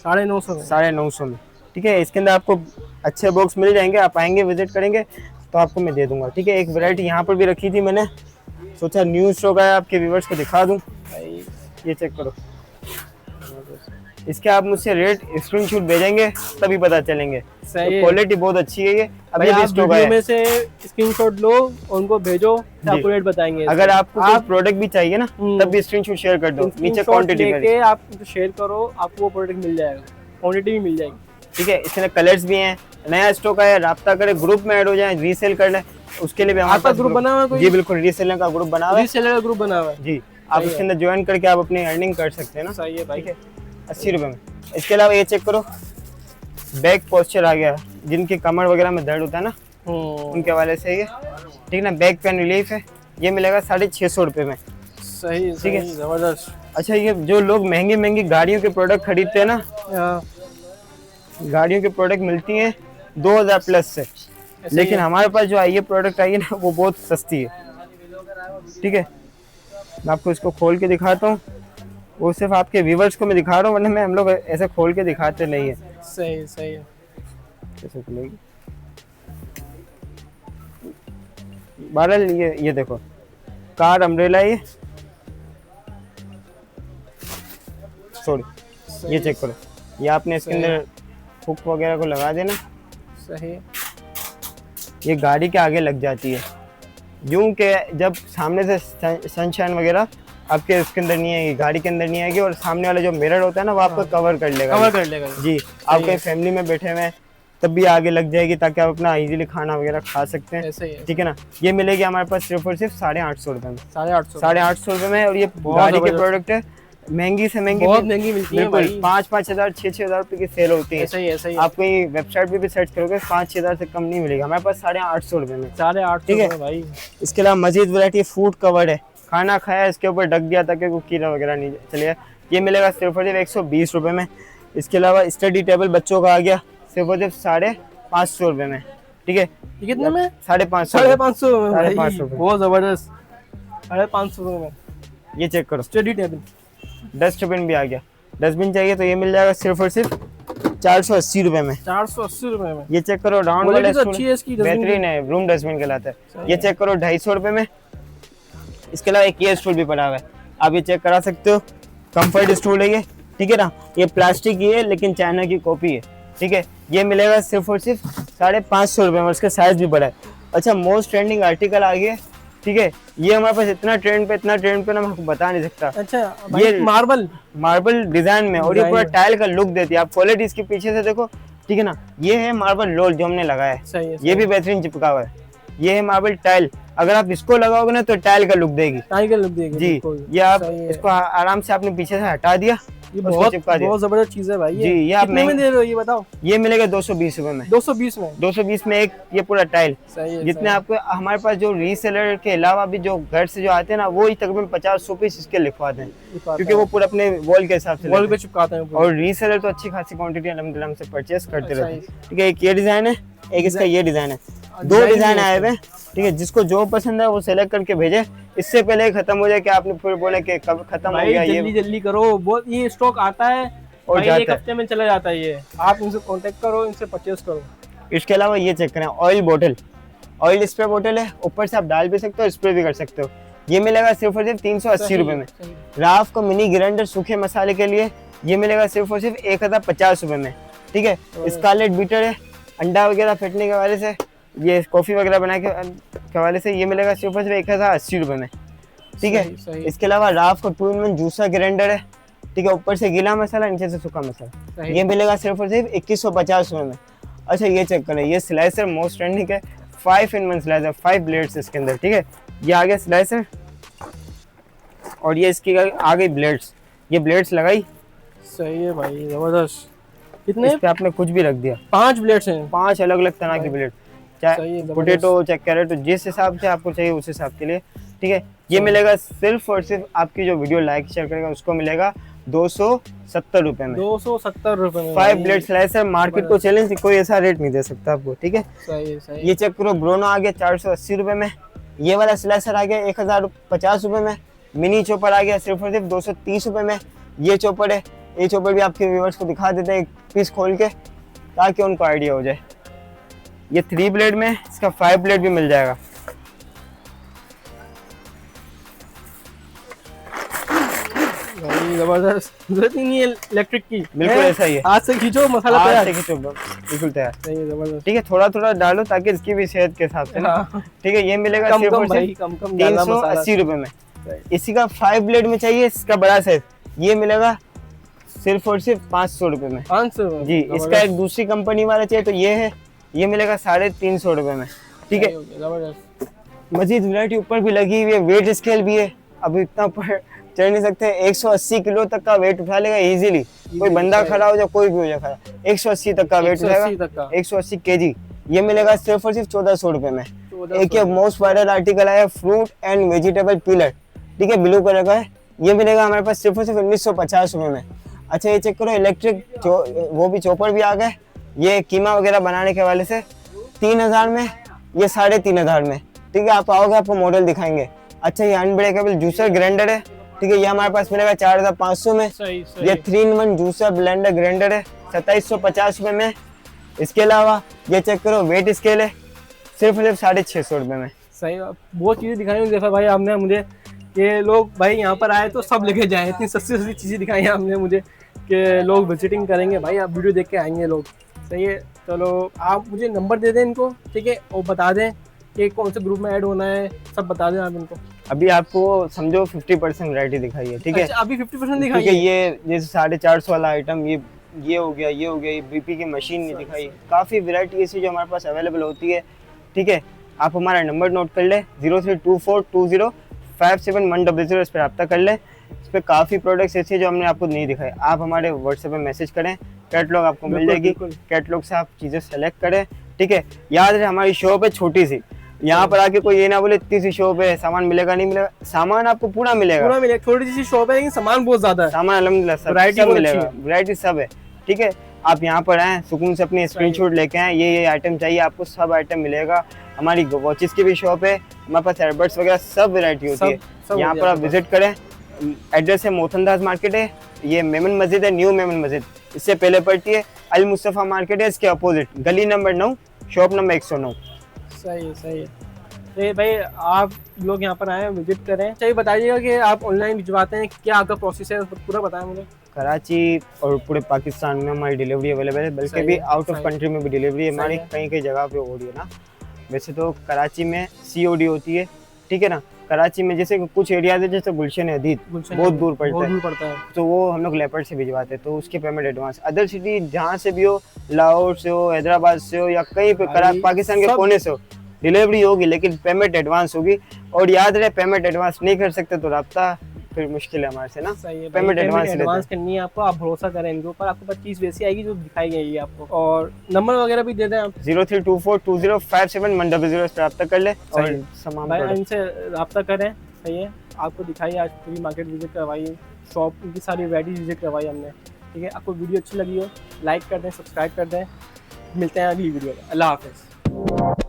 950 में, ठीक है। इसके अंदर आपको अच्छे बॉक्स मिल जाएंगे, आप आएंगे विजिट करेंगे तो आपको मैं दे दूंगा, ठीक है। एक वैरायटी यहाँ पर भी रखी थी मैंने, सोचा न्यू स्टॉक आया आपके व्यूअर्स को दिखा दूं। ये चेक करो, इसके आप मुझसे रेट स्क्रीनशॉट भेजेंगे तभी पता चलेंगे। सही, क्वालिटी बहुत अच्छी है ये। अभी आप वीडियो में से स्क्रीनशॉट लो, उनको भेजो, आपको रेट बताएंगे। अगर आपको कोई प्रोडक्ट भी चाहिए ना तब भी स्क्रीनशॉट शेयर कर दो, नीचे क्वांटिटी लेके आप शेयर करो, आपको वो प्रोडक्ट मिल जाएगा, क्वांटिटी भी मिल जाएगी, ठीक है। इसके कलर्स भी हैं, नया स्टॉक आया, राब्ता करें, ग्रुप में ऐड हो जाए, रीसेल कर ले, उसके लिए भी हमारे पास ग्रुप बना हुआ है। जी बिल्कुल, रीसेलर का ग्रुप बना हुआ है, रीसेलर का ग्रुप बना हुआ है जी। आप इसके अंदर ज्वाइन करके आप अपनी अर्निंग कर सकते हैं ना। सही है भाई, ठीक है, 80 रुपये में। इसके अलावा ये चेक करो, बैक पोस्चर आ गया, जिनकी कमर वगैरह में दर्द होता है ना, उनके वाले से ये, ठीक है ना। बैक पेन रिलीफ है, ये मिलेगा 650 रुपये में। सही, ठीक है, जबरदस्त। अच्छा, ये जो लोग महंगी महंगी गाड़ियों के प्रोडक्ट खरीदते हैं ना, गाड़ियों की प्रोडक्ट मिलती हैं 2000 प्लस से, लेकिन हमारे पास जो ये प्रोडक्ट आई है ना वो बहुत सस्ती है, ठीक है। मैं आपको इसको खोल के दिखाता हूँ, वो सिर्फ आपके व्यूवर्स को मैं दिखा रहा हूँ, वरना मैं हम लोग ऐसे खोल के दिखाते नहीं है। सही सही है। कैसे खुलेगी? बहरहाल ये देखो, कार अम्ब्रेला, ये सॉरी, ये चेक करो, ये आपने इसके अंदर हुक वगैरह को लगा देना। सही। ये गाड़ी के आगे लग जाती है, यूं के जब सामने से सनशाइन वगैरह आपके इसके अंदर नहीं आएगी, गाड़ी के अंदर नहीं आएगी, और सामने वाला जो मिरर होता है ना वो आपको कवर कर लेगा जी। आप कहीं फैमिली में बैठे हुए हैं तब भी आगे लग जाएगी, ताकि आप अपना इजीली खाना वगैरह खा सकते हैं, ठीक है ना। ये मिलेगी हमारे पास सिर्फ और सिर्फ 850 रुपये में, 850 रुपये में। और ये गाड़ी के प्रोडक्ट है, महंगी से महंगी, बहुत महंगी मिलती है भाई, 5-5 हज़ार 6-6 हज़ार रुपये की सेल होती है। ऐसा ही आप कहीं वेबसाइट पे भी सर्च करोगे 5-6 हज़ार से कम नहीं मिलेगा, हमारे पास 850 रुपये में, 850, ठीक है भाई। इसके अलावा मजीद वैरायटी फूड कवर्ड है, खाना खाया इसके ऊपर ढक दिया ताकि कोई कीड़ा वगैरह नहीं चलेगा, ये मिलेगा सिर्फ और सिर्फ 120 रुपये में। इसके अलावा स्टडी टेबल बच्चों का आ गया सिर्फ और सिर्फ 550 रुपये में, ठीक है। कितने में? 550 रुपये, बहुत जबरदस्त, 550 रुपये में। ये चेक करो, स्टडी टेबल। डस्टबिन भी आ गया, डस्टबिन चाहिए तो ये मिल जाएगा सिर्फ और सिर्फ 480 रुपये में, 480 रुपये में। ये चेक करो, राउंड वाला बेहतरीन है, रूम डस्टबिन कहलाता है। ये चेक करो, 250 रुपये में। इसके अलावा एक ये स्टूल भी पड़ा हुआ है, आप ये चेक करा सकते हो, कंफर्ट स्टूल है ये, ठीक है ना। ये प्लास्टिक की है लेकिन चाइना की कॉपी है, ठीक है। ये मिलेगा सिर्फ और सिर्फ 550 रुपये में, उसका साइज भी बड़ा है। अच्छा, मोस्ट ट्रेंडिंग आर्टिकल आ गया, ठीक है। ये हमारे पास इतना ट्रेंड पे ना मैं आपको बता नहीं सकता। अच्छा, ये मार्बल डिजाइन में, और ये पूरा टाइल का लुक देती है। आप क्वालिटी इसके पीछे से देखो, ठीक है ना। ये है मार्बल रोल जो हमने लगाया है, ये भी बेहतरीन चिपका हुआ है। ये है मार्बल टाइल, अगर आप इसको लगाओगे ना तो टाइल का लुक देगी, जी। ये आप इसको आराम से आपने पीछे से हटा दिया, ये उसको बहुत चिपका दिया। बहुत जबरदस्त चीज है भाई जी, ये आप कितने में दे रहे हो ये बताओ? ये मिलेगा 220 रुपए में। 220 में? 220 में एक ये पूरा टाइल। सही है, जितने सही है। आपको हमारे पास जो रीसेलर के अलावा भी जो घर से जो आते हैं ना, वो ही तकरीबन 50-100 पीस इसके लिखवाते हैं, क्योंकि वो पूरा अपने वॉल के हिसाब से वॉल लेते पे हैं। चिपकाते हैं और रीसेलर तो अच्छी खासी क्वांटिटी अल्हम्दुलिल्लाह हमसे परचेस करते अच्छा, रहते हैं। ठीक है, एक ये डिजाइन है, एक इसका ये डिजाइन है। दो डिजाइन भी डिजाइन है आए हुए हैं। ठीक है, जिसको जो पसंद है वो सेलेक्ट करके भेजे, इससे पहले खत्म हो जाए कि आपने फिर बोले कि कब खत्म हो भाई गया जल्दी ये जल्दी करो, बहुत ये स्टॉक आता है और भाई, जाता एक है। हफ्ते में चला जाता है ये। आप इनसे कांटेक्ट करो, इनसे परचेस करो। इसके अलावा ये चेक करें, ऑयल बोतल, ऑयल स्प्रे बोतल है, ऊपर से आप डाल भी सकते हो, स्प्रे भी कर सकते हो। ये मिलेगा सिर्फ और सिर्फ 380 रुपए में। राफ को मिनी ग्राइंडर सूखे मसाले के लिए ये मिलेगा सिर्फ और सिर्फ 1050 रुपए में। ठीक है, स्कारलेट बीटर है, अंडा वगैरह फेंटने के वाले से, ये कॉफी वगैरह बनाने के वाले से ये मिलेगा सिर्फ और सिर्फ 1080 रुपए में। ठीक है, इसके अलावा राफ को 2-in-1 जूसर ग्राइंडर है। ठीक है, ऊपर से गीला मसाला, नीचे से सूखा मसाला, ये मिलेगा सिर्फ और सिर्फ 2150 रुपए में। अच्छा, ये चेक करें, ये स्लाइसर मोस्ट ट्रेंडिंग है, 5-in-1 स्लाइसर, 5 ब्लेड्स इसके अंदर। ठीक है, ये आगे स्लाइसर और ये इसकी आगे ब्लेड्स, ये ब्लेड्स लगाई। सही है भाई, जबरदस्त। कितने? इस पे आपने कुछ भी रख दिया, 5 ब्लेड्स हैं, 5 अलग अलग तरह की ब्लेड, चाहे जबरदस्त। पोटैटो चाहे कैरेट, जिस हिसाब से आपको चाहिए उस हिसाब के लिए। ठीक है, ये मिलेगा सिर्फ और सिर्फ आपकी जो वीडियो लाइक शेयर करेगा उसको मिलेगा 270 रुपए में। 270 रुपए में 5 ब्लेड स्लाइसर, मार्केट को चैलेंज, कोई ऐसा रेट नहीं दे सकता आपको। ठीक है, सही है, सही है। ये चेक करो, ब्रोनो आ गया 480 रुपए में। ये वाला स्लाइसर आ गया 1050 रुपए में। मिनी चॉपर आ गया सिर्फ और सिर्फ 230 रुपए में। ये चॉपर है, ये चॉपर भी आपके व्यूअर्स को दिखा देते हैं एक पीस खोल के, ताकि उनको आइडिया हो जाए। ये 3 ब्लेड में, इसका 5 ब्लेड भी मिल जाएगा। भाई जबरदस्त, जरूरत ही नहीं है इलेक्ट्रिक की, बिल्कुल ऐसा ही है। हाथ से खींचो मसाला हाथ तैयार। से खींचो, बिल्कुल तैयार। सही है, जबरदस्त। ठीक है, थोड़ा थोड़ा डालो ताकि इसकी भी सेहत के हिसाब से ना। हाँ। ठीक है, ये मिलेगा कम सिर्फ कम और भाई, सिर्फ कम कम ज्यादा मसाला। 380 रुपए में। इसी का 5 ब्लेड में चाहिए, इसका बड़ा साइज, ये मिलेगा सिर्फ और सिर्फ 500 रुपए में। 500 जी, इसका एक दूसरी कंपनी वाला चाहिए तो ये है, ये मिलेगा 350 रुपए में। ठीक है, जबरदस्त। मजीद वैरायटी ऊपर भी लगी हुई है, वेट स्केल भी है। अब इतना ऊपर चढ़ नहीं सकते, 180 किलो तक का वेट उठा लेगा इजीली। कोई बंदा खड़ा हो जाए, कोई भी हो जाए खड़ा, 180 तक का वेट उठाएगा, 180 केजी। ये मिलेगा सिर्फ और सिर्फ 1400 रुपए में। एक ये मोस्ट वायरल आर्टिकल आया, फ्रूट एंड वेजिटेबल पीलर। ठीक है, ब्लू कलर का है, ये मिलेगा हमारे पास सिर्फ और सिर्फ 1950 रुपए में। अच्छा, ये चेक करो, इलेक्ट्रिक वो भी चॉपर भी आ गए, ये कीमा वगैरह बनाने के वाले से 3000 में, ये 3500 में। ठीक है, आप आओगे आपको मॉडल दिखाएंगे। अच्छा, ये अनब्रेकेबल जूसर ग्राइंडर है। ठीक है, ये हमारे पास मिलेगा 4500 में। सही, सही। ये 3-in-1 जूसर ब्लेंडर ग्राइंडर है, 2750 रुपए में। इसके अलावा ये चेक करो, वेट स्केल है, सिर्फ और सिर्फ 650 रुपए में। सही, बहुत चीजें दिखाई हुई जैसा भाई आपने मुझे, कि लोग भाई यहाँ पर आए तो सब लेके जाए, इतनी सस्ती सस्ती चीजें दिखाई हैं आपने मुझे कि लोग विजिटिंग करेंगे भाई, आप वीडियो देख के आएंगे लोग। सही है, चलो आप मुझे नंबर दे दें इनको, ठीक है, और बता दें कि कौन से ग्रुप में ऐड होना है, सब बता दें आप इनको। अभी आपको समझो 50% वैरायटी दिखाई है। ठीक है, अच्छा, अभी 50% दिखाई ठीक है, है। ये जैसे 450 वाला आइटम, ये हो गया, ये हो गया, ये बीपी की मशीन नहीं दिखाई। काफ़ी वैरायटी ऐसी जो हमारे पास अवेलेबल होती है। ठीक है, आप हमारा नंबर नोट कर लें, 0324205710, इस पर रब्ता कर लें। इस पर काफ़ी प्रोडक्ट्स ऐसे हैं जो हमने आपको नहीं दिखाए। आप हमारे व्हाट्सएप पे मैसेज करें, कैटलॉग आपको मिल जाएगी, कैटलॉग से आप चीज़ें सेलेक्ट करें। ठीक है, याद रहे हमारी शॉप है छोटी सी, यहाँ पर आके कोई ये ना बोले इतनी सी शॉप है, सामान मिलेगा नहीं मिलेगा, सामान आपको पूरा मिलेगा। पूरा मिलेगा, छोटी सी शॉप है लेकिन सामान बहुत ज्यादा है, सामान अल्हम्दुलिल्लाह सब वैरायटी सब बहुत मिलेगा, अच्छी है। वैरायटी सब है। ठीक है, आप यहाँ पर आए, सुकून से अपनी स्क्रीनशॉट लेके आए, ये आइटम चाहिए आपको, सब आइटम मिलेगा। हमारी वॉचेस की भी शॉप है, हमारे पास एयरबड्स वगैरह सब वैरायटी होती है। यहाँ पर आप विजिट करें। एड्रेस है मोहनदास मार्केट है, ये मेमन मस्जिद है, न्यू मेमन मस्जिद, इससे पहले पड़ती है अल मुस्तफ़ा मार्केट है, इसके अपोजिट गली नंबर 9, शॉप नंबर 109। सही है, सही है। तो भाई आप लोग यहाँ पर आए, विजिट करें। चाहिए बताइएगा कि आप ऑनलाइन भिजवाते हैं, क्या आपका प्रोसेस है, पूरा बताएं मुझे। कराची और पूरे पाकिस्तान में हमारी डिलीवरी अवेलेबल है, बल्कि भी आउट ऑफ कंट्री में भी डिलीवरी हमारी कहीं कहीं जगह पे हो रही है ना। वैसे तो कराची में COD होती है। ठीक है ना, कराची में जैसे कुछ एरियाज है, जैसे गुलशन हदीद बहुत दूर पड़ता है, तो वो हम लोग लेपर्ड से भिजवाते हैं, तो उसके पेमेंट एडवांस। अदर सिटी जहाँ से भी हो, लाहौर से हो, हैदराबाद से हो, या कहीं पे पाकिस्तान के कोने से हो, डिलीवरी होगी, लेकिन पेमेंट एडवांस होगी। और याद रहे, पेमेंट एडवांस नहीं कर सकते तो रब्ता फिर मुश्किल है हमारे से ना। सही है, पेमेंट एडवांस एडवांस करनी है आपको, आप भरोसा करें इनके ऊपर, आपको 25 वैसी आएगी जो दिखाई गई है आपको। और नंबर वगैरह भी दे दें आप। 03242057 इस पर रब्ता कर ले और सामान भाई product। इनसे रब्ता करें। सही है, आपको दिखाई आज पूरी मार्केट विजिट करवाई, शॉप की सारी वैराइटीज विजिट करवाई हमने। ठीक है, आपको वीडियो अच्छी लगी हो लाइक कर दें, सब्सक्राइब कर दें। मिलते हैं अगली वीडियो में। अल्लाह हाफिज़।